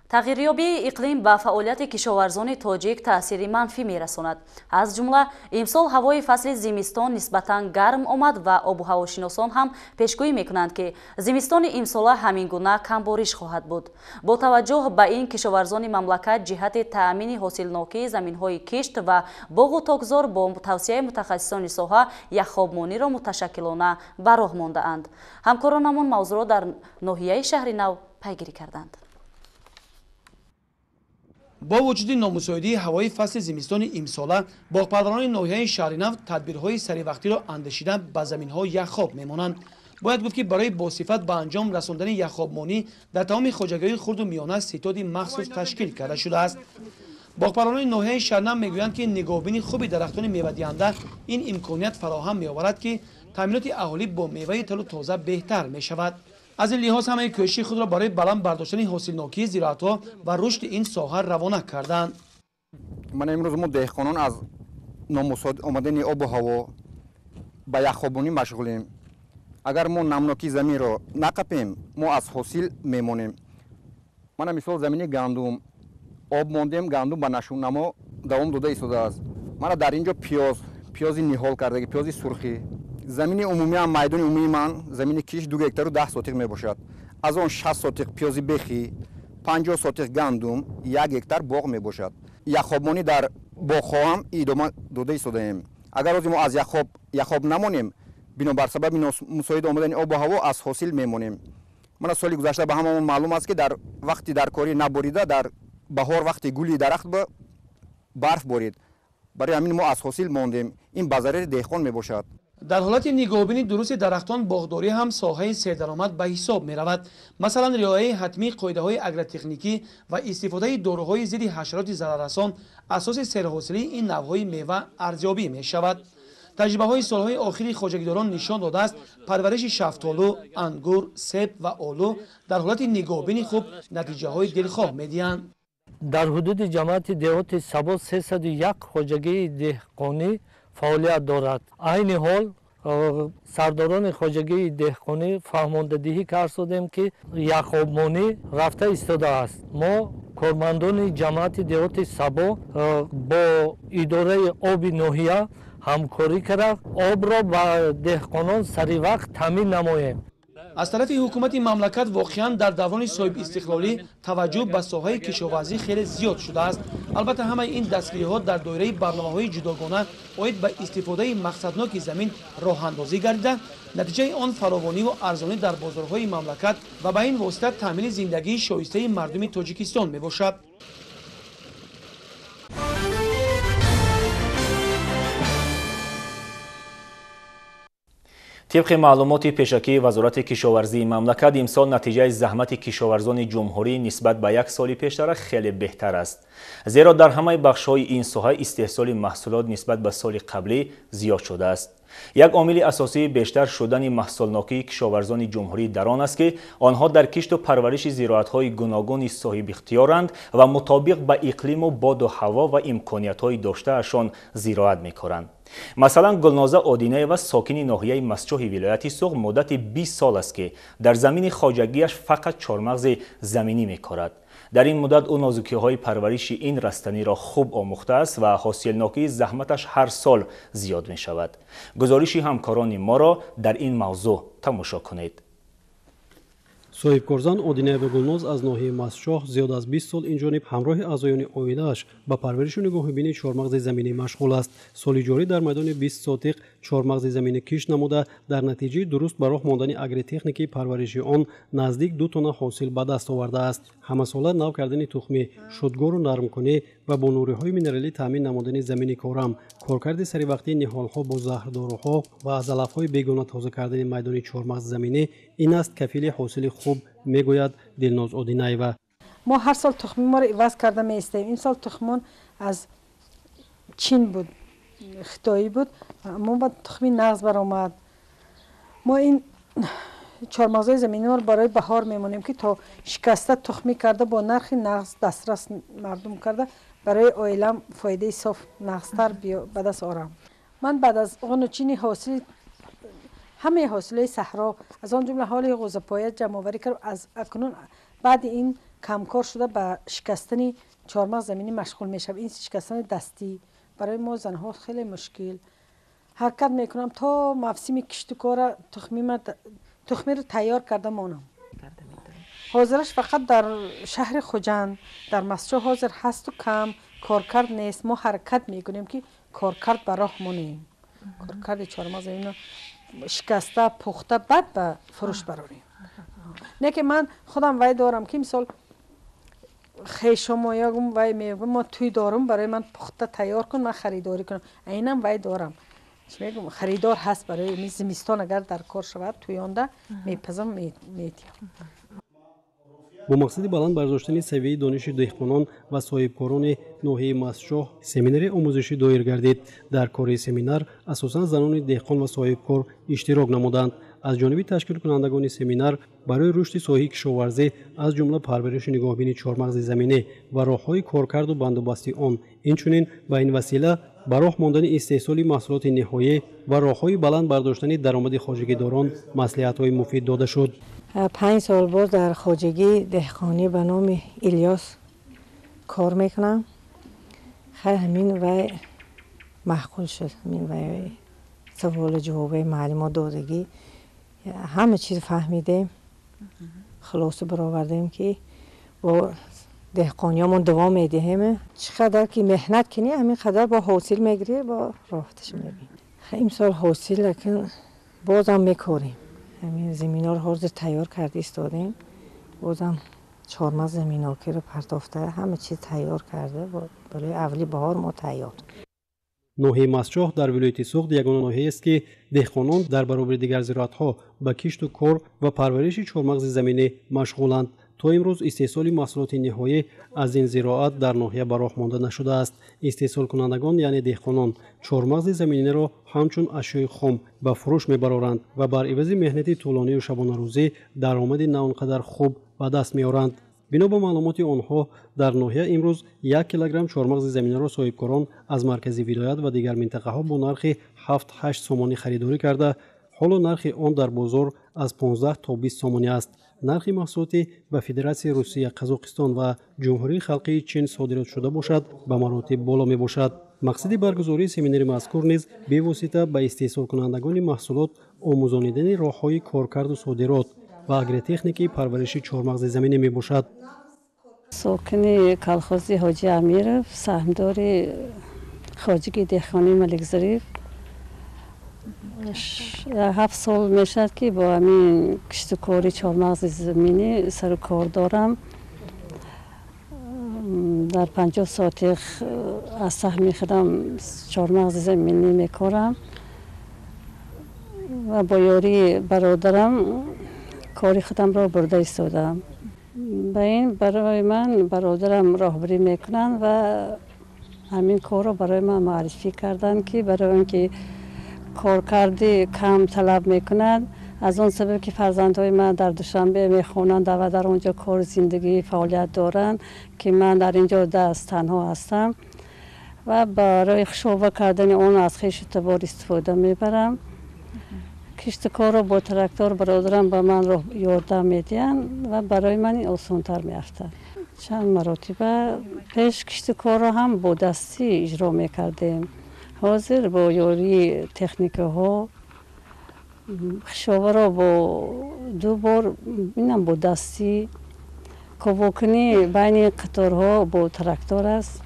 تغییریابی اقلیم به فعالیت کشاورزان تاجیک تأثیری منفی می‌رساند. از جمله امسال هوای فصل زمستان نسبتاً گرم آمد و آب و هواشناسان هم پیشگویی می‌کنند که زمستان امسال همین گونه کم بارش خواهد بود. با توجه به این کشاورزان مملکت جهت تأمین حاصلناکی زمین‌های کشت و باغ و تاکزار با توصیه متخصصان ساحه یخابمانی را متشکلانه به راه مانده‌اند. همکارانمان موضوع را در ناحیه شهر نو پیگیری کردند. با وجود نامساعدی هوای فصل زمستان امساله باغپروران ناحیه شهر نو تدبیرهای سریع را اندیشیده به زمین‌های یخاب میمانند. باید گفت که برای باصفت به انجام رساندن یخابمانی در تمام خواجگی‌های خرد و میانه ستادی مخصوص تشکیل کرده شده است. باغپروران ناحیه شهر نو میگویند که نگاهبینی خوبی درختان میوه‌دهنده این امکانیت فراهم می‌آورد که تامینات اهالی با میوه تلو تازه بهتر می‌شود. از این لحاظ همه کوشش خود را برای بلند برداشتن حاصلناکی زراعت‌ها و رشد این ساحه روانه کردند. من امروز ما دهقانان از نامساعد آمدن آب و هوا به یخابونی مشغولیم. اگر ما نمناکی زمین را نقپیم ما از حاصل میمانیم. من مثال زمین گندم آب ماندیم گندم به نشو نما دوام داده ایستاده است. من در اینجا پیاز نهال کرده پیاز سرخی زمین عمومی هم میدان عمومی من زمین کیش 2 هکتار و 10 ساتق می باشد. از آن 60 ساتق پیاز بخی 50 сотих гандум 1 гектар боғ мебошад. Яхобмонӣ дар боғҳо ҳам идома дода истодаем. агар рози мо аз яхоб намонем, бинобар сабаби носоид омадани обу ҳаво аз ҳосил мемонем. мана соли гузашта ба ҳамамон маълум аст ки дар вақти дар корӣ наборида, дар баҳор вақти гули дарахт барф борид. барои ҳамин мо аз ҳосил мондем. ин ба зарари деҳқон мебошад. дар ҳолати нигоҳубини дурусти дарахтон боғдорӣ ҳам соҳаи сердаромад ба ҳисоб меравад. масалан риояи ҳатмии қоидаҳои агротехникӣ ва истифодаи дороҳои зидди ҳашароти зараррасон асоси серҳосилии ин навъҳои мева арзёбӣ мешавад. таҷрибаҳои солҳои охири хоҷагидорон нишон додааст парвариши шафтолу, ангур, себ ва олу дар ҳолати нигоҳубини хуб натиҷаҳои дилхоҳ медиҳанд. дар ҳудуди ҷамъияти деҳоти Сабо 301 хоҷагии деҳқонӣ фаъолият дорад. айни ҳол сардорони хоҷагии деҳқонӣ фаҳмондадиҳӣ кардем ки яхобмонӣ рафта истодааст. мо кормандони ҷамъияти деҳоти Сабо бо идораи оби ноҳия ҳамкорӣ карда обро ба деҳқонон саривақт таъмин намоем. аз тарафи ҳукумати мамлакат воқеан дар даврони соҳибистиқлолӣ таваҷҷӯҳ ба соҳаи кишоварзӣ хеле зиёд шудааст. албатта ҳамаи ин дастгириҳо дар доираи барномаҳои ҷудогона оид ба истифодаи мақсадноки замин роҳандозӣ гардида, натиҷаи он фаровониву арзонӣ дар бозорҳои мамлакат ва ба ин восита таъмини зиндагии шоистаи мардуми Тоҷикистон мебошад. طبق معلومات پیشکی وزارت کشاورزی مملکت امسال نتیجه زحمت کشاورزان جمهوری نسبت به یک سال پیشتر خیلی بهتر است. زیرا در همه بخش‌های این ساحه استحصال محصولات نسبت به سال قبلی زیاد شده است. یک عامل اساسی بیشتر شدن محصولناکی کشاورزان جمهوری در آن است که آنها در کشت و پرورش زراعت‌های گوناگون صاحب اختیارند و مطابق به اقلیم و باد و هوا و امکانیت‌های داشته‌شان زراعت می‌کنند. مثلا گلنازه آدینه و ساکن ناحیه مسچوح ولایت سوق مدت 20 سال است که در زمین خواجگیش فقط چهارمغز زمینی می‌کارد. در این مدت او نازکی‌های پرورش این رستنی را خوب آموخته است و حاصلناکی زحمتش هر سال زیاد می‌شود. گزارش همکاران ما را در این موضوع تماشا کنید. صاحبکارزن آدینه و گلناز از ناحیه مسچوح زیاد از 20 سال اینجانب همراه اعضایان عائله‌اش با پرورش و نگاهبینی چهارمغز زمینی مشغول است. سال جاری در میدان 20 سوتیق چهارمغز زمینی کشت نموده، در نتیجه درست به راه ماندن اگریتکنیکی پرورش آن نزدیک 2 تن حاصل به دست آورده است. همه ساله نو کردن تخم شدگار و نرم کنی و با نوری‌های مینرالی تامین نمودن زمین کارم، کارکرد سری وقتی نهال‌ها با زهرداروها و از علف‌های بیگانه تازه کردن میدان چهارمغز زمینی این است کفیل حاصل خوب میگوید دلناز آدینه‌ایوا. ما هر سال تخم ما رو عوض کرده می‌استیم. این سال تخمون از چین بود، خطایی بود. ما با تخمی نغز برآمد. ما این چهارمغزهای زمینی رو برای بهار میمونیم که تا شکسته تخمی کرده با نرخ نغز دسترس مردم کرده برای عائلم فایده صاف نغزتر به دست آورم. من بعد از اون چینی حاصل همه حاصله صحرا از آن جمله حال غوزه‌پایه جمع آوری کرد. از اکنون بعد این کمکار شده به شکستن چهارمغز زمینی مشغول میشم. این شکستن دستی برای ما زنها خیلی مشکل. حرکت میکنم تا موسم کشت و کار تخمی رو تیار کرده مانم. حاضرش فقط در شهر خوجند در مسجد حاضر هست و کم کارکرد نیست. ما حرکت میکنیم که کارکرد براه مونیم. کارکرد چهارمغز زمینی شکسته پخته بعد به فروش براریم. نه که من خودم وای دارم که مثال خیشم یا وای میگم ما توی دارم برای من پخته تیار کن من خریداری کنم. اینم وای دارم. میگم خریدار هست برای زمستان اگر در کار شود توی آنده میپزم میتیم. با مقصد بلند برداشتن سویه دانش دهقانان و صاحبکاران ناحیه مسچوح سمینار آموزشی دایر گردید. در کار سمینار اساساً زنان دهقان و صاحبکار اشتراک نمودند. از جانب تشکیل کنندگان سمینار برای رشد ساحه کشاورزی از جمله پرورش نگاهبین چهارمغز زمینی و راههای کارکرد و بندوبست آن، اینچنین با این وسیله به راه ماندن استحصال محصولات نهایی و راههای بلند برداشتن درآمد خواجگیداران مصلحت‌های مفید داده شد. 5 سال باز در خواجگی دهقانی به نام الیاس کار میکنم. خیلی همین وای محقول شد. همین وای سوال جواب معلومات دادگی همه چیز فهمیدیم. خلاصه برآوردیم که با دهقانیامون دوام میدهیم. چقدر که محنت کنی همین قدر با حاصل میگیری، با راحتش میبینی. این سال حاصل لکن بازم میکاریم. همین زمینا رو حاضر تیار کرده استادیم. بازم 4 زمینا که رو پرتافته همه چیز تیار کرده. برای اولی بهار ما تیار. ноҳияи масчоҳ дар вилояти суғд ягона ноҳияест ки деҳқонон дар баробари дигар зироатҳо ба кишту кор ва парвариши чормағзи заминӣ машғуланд. то имрӯз истеҳсоли маҳсулоти ниҳоӣ аз ин зироат дар ноҳия ба роҳ монда нашудааст. истеҳсолкунандагон яъне деҳқонон чормағзи заминиро ҳамчун ашёи хом ба фурӯш мебароранд ва бар ивази меҳнати тӯлонию шабонарӯзӣ даромади на он қадар хуб ба даст меоранд. бино ба маълумоти онҳо дар ноҳия имрӯз 1 килограмм чормағзи заминаро соҳибкорон аз маркази вилоят ва дигар минтақаҳо бо нархи 7-8 сомонӣ харидорӣ карда, ҳоло нархи он дар бозор аз 15 то 20 сомонӣ аст. нархи маҳсулоти ба Федератсияи Русия, Қазоқистон ва Ҷумҳурии Халқии Чин содирот шуда бошад, ба маротиб боло мебошад. мақсади баргузории семинари мазкур низ бевосита ба истеҳсолкунандагони маҳсулот омӯзонидани роҳҳои коркарду содирот ва агротехникаи парвариши чормағзи заминӣ мебошад. ساکن کالخوزی حاجی امیرов، سهمدار خواجگی دهقانی ملک ظریف. 7 سال میشد که با همین کشتکاری چهارمغز زمینی سر و کار دارم. در 50 ساعت از سهم خودم چهارمغز زمینی میکارم و با یاری برادرم کاری خودم را برده ایستادم. با این برای من برادرم راهبری میکنن و همین کار رو برای من معرفی کردن که برای اینکه کارکردی کم طلب میکنند، از اون سبب که فرزندهای من در دوشنبه میخونند و در اونجا کار زندگی فعالیت دارند که من در اینجا دست تنها هستم و برای خشوبه کردن اون از خویش اعتبار استفاده میبرم. کشتکار رو با تراکتور برادرم به من رو یاردم میدین و برای من این آسان‌تر میافته. چند مرتبه پیش کشتکار رو هم با دستی اجرا میکردیم. حاضر با یاری تکنیک ها خشابه را با 2 بار اینم با دستی، کوبوکنی بین قطارها با تراکتور است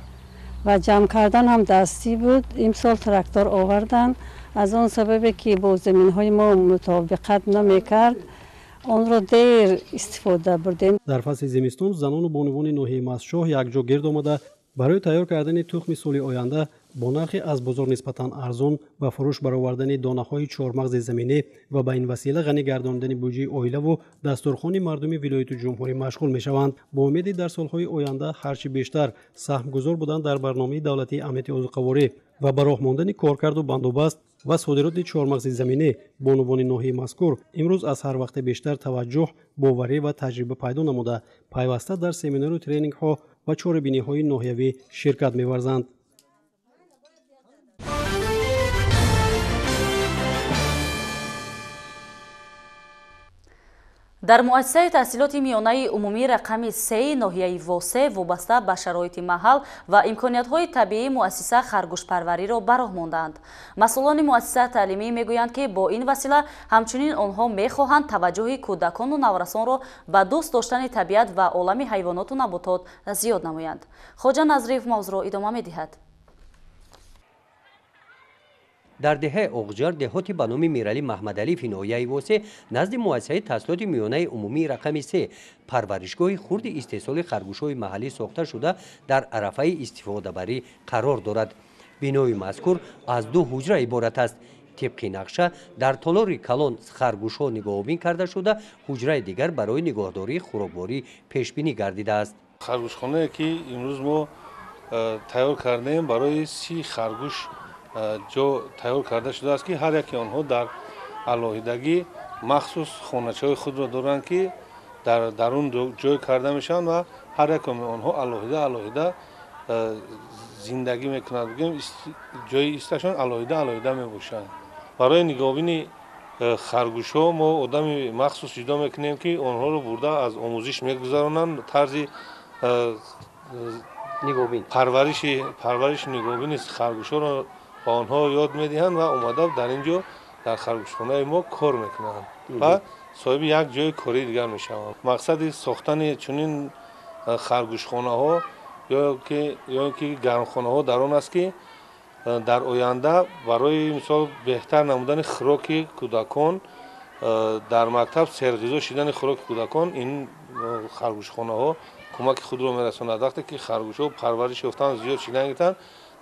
و جمع کردن هم دستی بود. امسال تراکتور آوردن، از اون سببی که با زمین های ما مطابقت نمیکرد آن را دیر استفاده بردیم. در فصل زمستان زنان و بانوان ناحیه مسچاه یکجا گرد آمده برای تیار کردن تخم سال آینده با نرخی از بازار نسبتاً ارزان و فروش برآوردن دانه‌های چهارمغز زمینی و به این وسیله غنی گرداندن بودجه عائله و دستورخوان مردم ولایت جمهوری مشغول می‌شوند. با امید در سال‌های آینده هرچی بیشتر سهمگذار بودن در برنامه دولتی امنیت عضوقواری و به راه ماندن کارکرد و بندوبست و صادرات چهارمغز زمینی بانوان ناحیه مذکور امروز از هر وقت بیشتر توجه، باوری و تجربه پیدا نموده پیوسته در سمینار و ترینینگ ها و چاره‌بینی های ناحیوی شرکت می‌ورزند. در مؤسسه تحصیلات میانه عمومی رقم 3 ناحیه واسه وابسته به شرایط محل و امکانیت‌های طبیعی مؤسسه خرگوش پروری را به راه ماندند. مسئولان مؤسسه تعلیمی میگویند که با این وسیله همچنین آنها میخواهند توجه کودکان و نورسان را به دوست داشتن طبیعت و عالم حیوانات و نباتات زیاد نمایند. خواجه نظریف موضوع را ادامه می‌دهد. در دهه اغجر دهاتی به نام میرعلی محمدعلی فی ناحیه واسه نزد مؤسسه تحصیلات میانه عمومی رقم 3 پرورشگاه خرد استحصال خرگوش‌های محلی ساخته شده در عرفه استفاده بری قرار دارد. بنای مذکور از 2 حجره عبارت است. طبق نقشه در تالار کلان خرگوش‌ها نگاهبین کرده شده، حجره دیگر برای نگهداری خوراکواری پیش بینی گردیده است. خرگوشخانه که امروز ما تیار کردیم برای 30 خرگوش جا تیار کرده شده است که هر یکی آنها در علاهیدگی مخصوص خانه‌های خود را دارند که در درون جای کرده میشن و هر یک آنها علاهیده زندگی میکنند. بگیم جای استشان علاهیده میباشند. برای نگاهبین خرگوش‌ها ما آدم مخصوص جدا میکنیم که آنها رو برده از آموزش میگذرانند، طرز پرورش نگاهبین خرگوش‌ها را با آنها یاد میدهند و اومده در اینجا در خرگوشخانه ما کار میکنند و صاحب یک جای کاری دیگر میشوند. مقصد ساختن چنین خرگوشخانه ها یا که گرمخانه ها در آن است که در آینده برای مثال بهتر نمودن خوراک کودکان در مکتب سرغذا شدن خوراک کودکان این خرگوشخانه ها کمک خود را میرساند. وقتی که خرگوش ها پرورش یافتن زیاد شدن گرفتن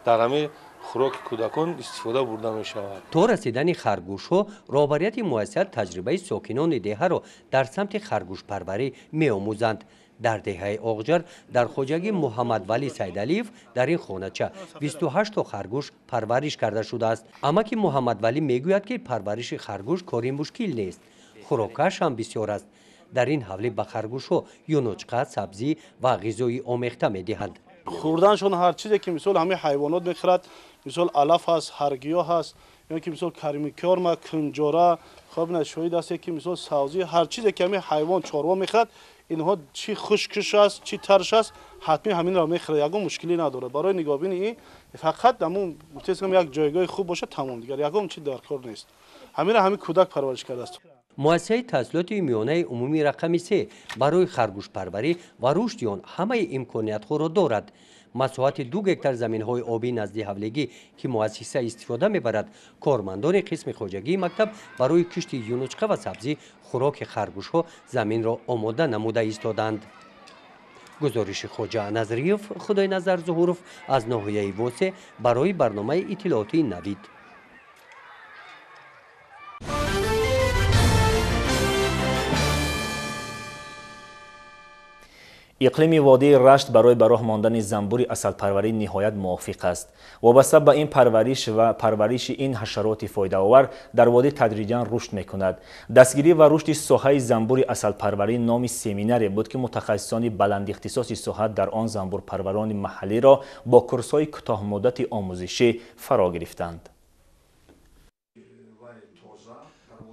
در همه خوراک کودکان استفاده برده می شود. تا رسیدن خرگوش ها رهبریت مؤسسه تجربه ساکنان دهه را در سمت خرگوش پروری می آموزند. در دهه اغجر در خواجگی محمد ولی سیدعلیف در این خانه‌چه 28 تا خرگوش پرورش کرده شده است. اما که محمد ولی میگوید که پرورش خرگوش کاری مشکل نیست، خوراکش هم بسیار است. در این حوله به خرگوش ها یونچقه، سبزی و غذای آمیخته میدهند. خوردنشون هر چیزی که مثال همه حیوانات میخورد، مثال علف هست، هرگیا هست، یا که مثال کریمیکارما، کنجوره، خواب نشوید است که مثال سبزی، هر چیزی که همه حیوان چاروا میخورد اینها چی خشکش است چی ترش است حتمی همین را میخوره، یگون مشکلی نداره. برای نگاهبین این فقط همون متأسفانه یک جایگاه خوب باشه تمام، دیگر یگون چی درکار نیست. همین کودک پرورش کرده است. مؤسسه تحصیلات میانه عمومی رقم 3 برای خرگوش پروری و رشد آن همه امکانات خود را دارد. مساحت 2 هکتار زمین های آبی نزد حولگی که مؤسسه استفاده میبرد، کارمندان قسم خواجگی مکتب برای کشت یونچقه و سبزی خوراک خرگوش ها زمین را آماده نموده ایستادند. گزارش خواجه نظریف خدای نظر ظهورف از ناحیه واسه برای برنامه اطلاعاتی نوید. اقلیم وادی رشت برای به راه ماندن زنبور عسل پروری نهایت موافق است. وابسته به این پرورش این حشرات فایده آور در وادی تدریجاً رشد میکند. دستگیری و رشد ساحه زنبور عسل پروری نام سمیناری بود که متخصصان بلند اختصاص ساحه در آن زنبور پروران محلی را با کورس‌های کوتاه مدت آموزشی فرا گرفتند.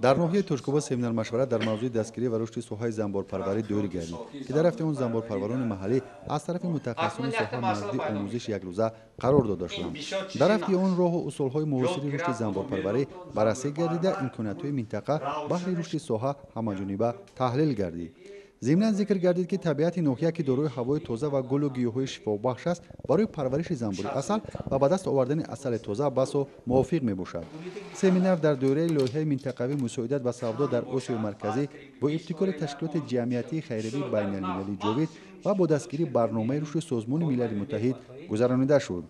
در ناحیه ترکوبا سمینار مشورت در موضوع دستگیری و رشد ساحه زنبور پروری دور گردید که در هفته آن زنبور پروران محلی از طرف متخصصان ساحه مورد آموزش یک روزه قرار داده شدند. در هفته آن راه و اصولهای معاصر رشد زنبور پروری بررسی گردیده، امکانات‌های منطقه بهره رشد ساحه همه‌جانبه تحلیل گردید. ضمناً ذکر گردید که طبیعت ناحیه که دارای هوای تازه و گل و گیاهای شفابخش است برای پرورش زنبور عسل و به دست آوردن عسل تازه بس و موافق می باشد. سمینار در دوره لایحه منطقوی مساعدت و سودا در آسیای مرکزی با ابتکار تشکیلات جمعیتی خیریه بین المللی جاوید و با دستگیری برنامه رشد سازمان ملل متحد گذرانیده شد.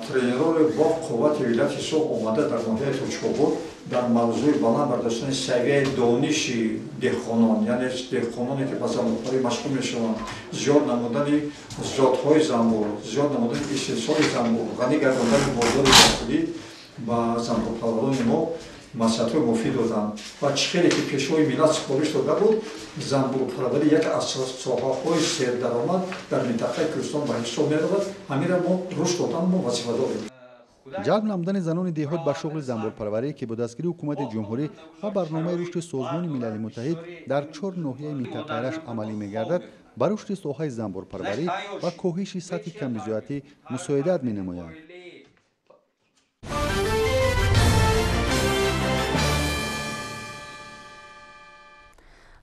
тренерори бо қуввати вилати сух омада дар ноҳияи Точкобод дар мавзӯи баланд бардоштани савияи дониши деҳқонон, яъне деҳқононе ки ба занбурпарӣ машғул мешаванд, зиёд намудани зотҳои занбур, зиёд намудани истеҳсоли занбур, ғанӣ гардондани бозори даҳилӣ ба занбурпарварони мо масъалаҳои муфид доданд ва чӣ хеле ки пешои миллат супориш дода буд, занбурпараварӣ яке аз соҳаҳои сердаромад дар минтақаи Кӯҳистон ба ҳисоб меравад. ҳамира мо рушд додан мо вазифадорем. جلب نمودن زنان دهات به شغل زنبور پروری که با دستگیری حکومت جمهوری و برنامه رشد سازمان ملل متحد در 4 ناحیه منطقه رشت عملی می‌گردد، بر رشد ساحه زنبور پروری و کاهش سطح کمیزیاتی مساعدت می‌نماید.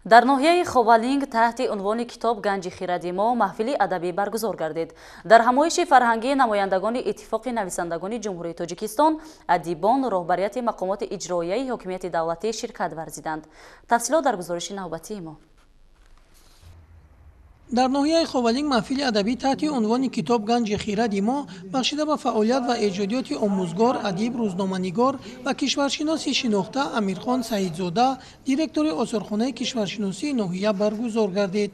در ناحیه خوالینگ تحت عنوان کتاب گنج خیردی ما محفلی ادبی برگزار گردید. در همایش فرهنگی نمایندگان اتفاق نویسندگان جمهوری تاجیکستان، ادیبان، رهبریت مقامات اجرایی حاکمیت دولتی شرکت ورزیدند. تفصیلات در گزارش نوبتی ما. در ناحیه خوالینگ محفل ادبی تحت عنوان کتاب گنج خیردی ما بخشیده به فعالیت و ایجادیات آموزگار، ادیب، روزنامه‌نگار و کشورشناس شناخته امیرخان سعیدزاده، دیرکتور آثارخانه کشورشناسی ناحیه برگزار گردید.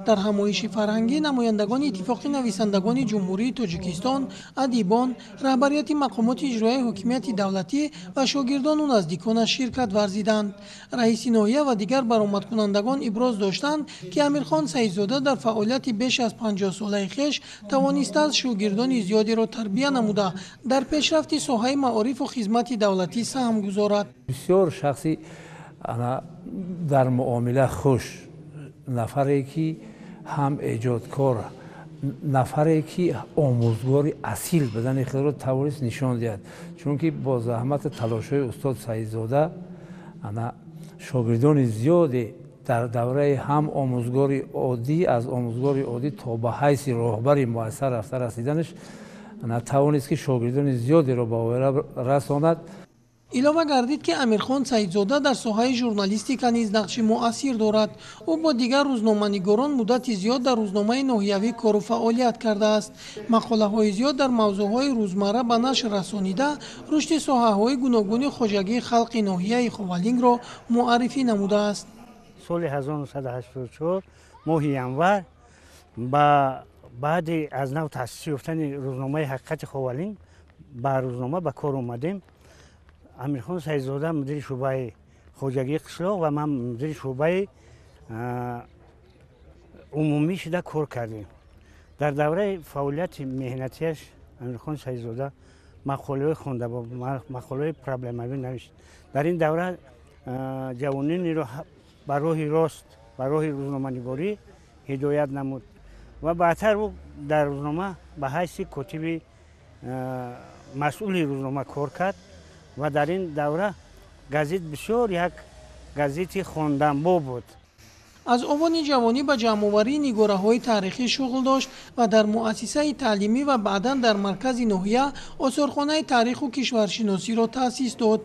در همایش فرهنگی نمایندگان اتفاق نویسندگان جمهوری تاجیکستان، ادیبان، رهبریت مقامات اجرایی حاکمیت دولتی و شاگردان و نزدیکانش شرکت ورزیدند. رئیس ناحیه و دیگر برآمدکنندگان ابراز داشتند که امیرخان سعیدزاده در فعالیت بیش از 50 ساله خویش توانسته است شاگردان زیادی را تربیت نموده در پیشرفت ساحه معارف و خدمت دولتی سهم گذارد. بسیار شخصی در معامله خوش، نفری که هم ایجادکار، نفری که آموزگار اصیل بدن خود را توانست نشان دهد، چون که با زحمت تلاش‌های استاد سعیدزاده شاگردان زیادی در دوره هم آموزگار عادی از آموزگار عادی تا به حیث راهبر مؤثر رفته رسیدنش نتوانست که شاگردان زیادی را به او رساند. илова гардид ки амирхон саидзода дар соҳаи журналистика низ нақши муассир дорад. ӯ бо дигар рӯзноманигорон муддати зиёд дар рӯзномаи ноҳиявӣ кору фаъолият кардааст. мақолаҳои зиёд дар мавзӯъҳои рӯзмарра ба нашр расонида рушди соҳаҳои гуногуни хоҷагии халқи ноҳияи ховалингро муаррифӣ намудааст. соли 1984 моҳи январ ба баъди аз нав таъсис ёфтани рӯзномаи ҳақиқати ховалинг ба рӯзнома ба кор омадем. амирхон саидзода мудири шӯъбаи хоҷагии қишлоқ ва ман мудири шӯъбаи умумӣ шуда кор кардем. дар давраи фаъолияти меҳнатиаш амирхон саидзода мақолаҳои хонда бо мақолаҳои проблемавӣ навишт. дар ин давра ҷавонинеро ба роҳи рост ба роҳи рӯзноманигорӣ ҳидоят намуд ва баъдтар ӯ дар рӯзнома ба ҳайси котиби масъули рӯзнома кор кард ва дар ин давра газет бисёр як газети хонданбо буд. аз овони ҷавонӣ ба ҷамъоварии нигораҳои таърихӣ шуғл дошт ва дар муассисаи таълимӣ ва баъдан дар маркази ноҳия осорхонаи таъриху кишваршиносиро таъсис дод.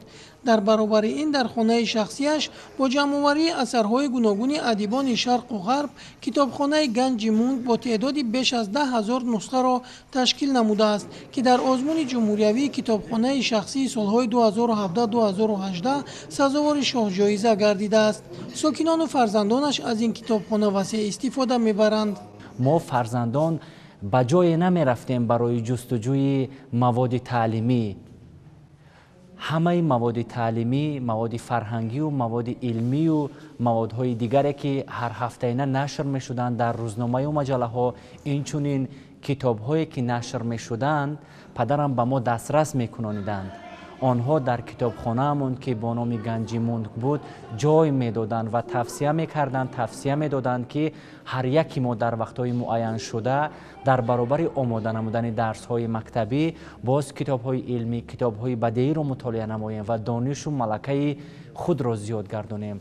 дар баробари ин дар хонаи шахсияш бо ҷамъоварии асарҳои гуногуни адибони шарқу ғарб китобхонаи ганҷи мунг бо теъдоди беш аз 10 000 нусхаро ташкил намудааст ки дар озмуни ҷумҳуриявии китобхонаи шахсии солҳои 2017-2018 сазовори шоҳҷоиза гардидааст. сокинону фарзандонаш аз ин китобхона васеъ истифода мебаранд. мо фарзандон ба ҷое намерафтем барои ҷустуҷӯи маводи таълимӣ. ҳамаи маводи таълимӣ, маводи фарҳангию маводи илмию маводҳои дигаре ки ҳарҳафтаина нашр мешуданд дар рӯзномаю маҷаллаҳо, инчунин китобҳое ки нашр мешуданд падарам ба мо дастрас мекунониданд. онҳо дар китобхонаамон ки бо номи ганҷи мунг буд ҷой медоданд ва тавсия мекарданд, тавсия медоданд ки ҳар яки мо дар вақтҳои муайян шуда дар баробари омода намудани дарсҳои мактабӣ боз китобҳои илмӣ, китобҳои бадеиро мутолиа намоем ва донишу малакаи худро зиёд гардонем.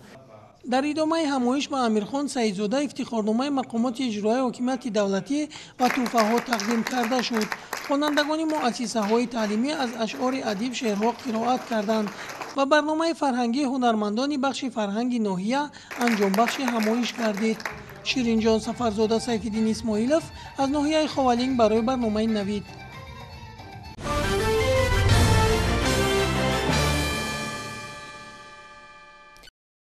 дар идомаи ҳамоиш ба амирхон саидзода ифтихорномаи мақомоти иҷроии ҳокимияти давлатӣ ва тӯҳфаҳо тақдим карда шуд. хонандагони муассисаҳои таълимӣ аз ашъори адиб шеърҳо қироат карданд ва барномаи фарҳангии ҳунармандони бахши фарҳанги ноҳия анҷомбахши ҳамоиш гардид. ширинҷон сафарзода, сайфиддин исмоилов аз ноҳияи ховалинг барои барномаи навид.